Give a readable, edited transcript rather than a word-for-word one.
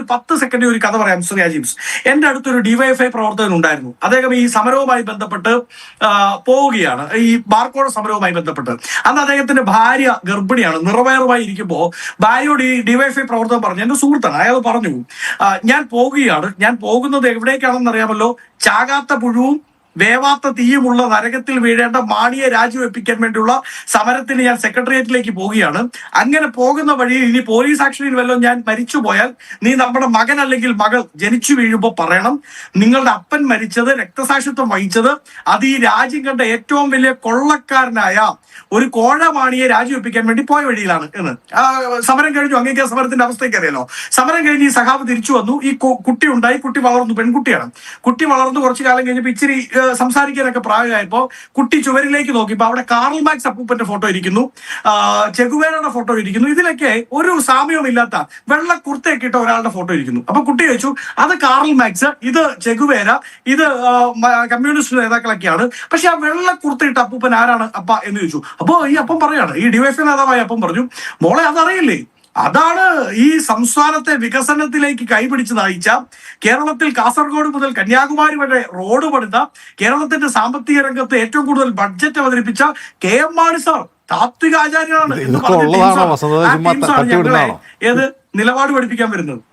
ഞാനൊരു 10 സെക്കൻഡ് ഒരു കഥ പറയാം. ശ്രീ അജീംസ്, എന്റെ അടുത്തൊരു ഡിവൈഎഫ്ഐ പ്രവർത്തകൻ ഉണ്ടായിരുന്നു. അദ്ദേഹം ഈ സമരവുമായി ബന്ധപ്പെട്ട് പോവുകയാണ്, ഈ ബാർക്കോഴ സമരവുമായി ബന്ധപ്പെട്ട്. അന്ന് അദ്ദേഹത്തിന്റെ ഭാര്യ ഗർഭിണിയാണ്. നിറവയറുമായി ഇരിക്കുമ്പോൾ ഭാര്യയോട് ഈ ഡിവൈഎഫ്ഐ പ്രവർത്തകൻ പറഞ്ഞു, എന്റെ സുഹൃത്താണ്, അയാൾ പറഞ്ഞു, ഞാൻ പോകുകയാണ്, ഞാൻ പോകുന്നത് എവിടേക്കാണെന്ന് അറിയാമല്ലോ, ചാകാത്ത പുഴുവും വേവാത്ത തീയുമുള്ള നരകത്തിൽ വീഴേണ്ട മാണിയെ രാജിവെപ്പിക്കാൻ വേണ്ടിയുള്ള സമരത്തിന് ഞാൻ സെക്രട്ടേറിയറ്റിലേക്ക് പോവുകയാണ്. അങ്ങനെ പോകുന്ന വഴിയിൽ ഇനി പോലീസ് ആക്ഷനിൽ വല്ലതും ഞാൻ മരിച്ചുപോയാൽ നീ നമ്മുടെ മകൻ അല്ലെങ്കിൽ മകൾ ജനിച്ചു വീഴുമ്പോൾ പറയണം, നിങ്ങളുടെ അപ്പൻ മരിച്ചത്, രക്തസാക്ഷിത്വം വഹിച്ചത് അത് ഈ രാജ്യം കണ്ട ഏറ്റവും വലിയ കൊള്ളക്കാരനായ ഒരു കോഴമാണിയെ രാജിവെപ്പിക്കാൻ വേണ്ടി പോയ വഴിയിലാണ് എന്ന്. സമരം കഴിഞ്ഞു. അങ്ങേക്ക് സമരത്തിന്റെ അവസ്ഥയ്ക്ക് അറിയാലോ. സമരം കഴിഞ്ഞ് ഈ സഖാവ് തിരിച്ചു വന്നു. ഈ കുട്ടി ഉണ്ടായി, കുട്ടി വളർന്നു, പെൺകുട്ടിയാണ്. കുട്ടി വളർന്നു കുറച്ചു കാലം കഴിഞ്ഞപ്പോൾ ഇച്ചിരി സംസാരിക്കാനൊക്കെ പ്രായമായപ്പോ കുട്ടി ചുവരിലേക്ക് നോക്കിയപ്പോ അവിടെ കാർൽ മാക്സ് അപ്പൂപ്പന്റെ ഫോട്ടോ ഇരിക്കുന്നു, ചെഗുവേരയുടെ ഫോട്ടോ ഇരിക്കുന്നു. ഇതിലൊക്കെ ഒരു സാമ്യവും ഇല്ലാത്ത വെള്ള കുർത്തയൊക്കെ ഇട്ട ഒരാളുടെ ഫോട്ടോ ഇരിക്കുന്നു. അപ്പൊ കുട്ടി ചോദിച്ചു, അത് കാർൽ മാക്സ്, ഇത് ചെഗുവേര, ഇത് കമ്മ്യൂണിസ്റ്റ് നേതാക്കളൊക്കെയാണ്, പക്ഷെ ആ വെള്ള കുർത്തയിട്ട അപ്പൂപ്പൻ ആരാണ് അപ്പ എന്ന് ചോദിച്ചു. അപ്പോ ഈ അപ്പം പറയാണ്, ഈ ഡിവൈഎഫ്ഐ നേതാവായ അപ്പം പറഞ്ഞു, മോളെ അതറിയില്ലേ, അതാണ് ഈ സംസ്ഥാനത്തെ വികസനത്തിലേക്ക് കൈപിടിച്ച് നയിച്ച, കേരളത്തിൽ കാസർഗോഡ് മുതൽ കന്യാകുമാരി വരെ റോഡ് പണിത, കേരളത്തിന്റെ സാമ്പത്തിക രംഗത്ത് ഏറ്റവും കൂടുതൽ ബഡ്ജറ്റ് അവതരിപ്പിച്ച KM മാണി സാർ താത്വിക ആചാര്യനാണ്. ഏത് നിലപാട് പഠിപ്പിക്കാൻ വരുന്നത്?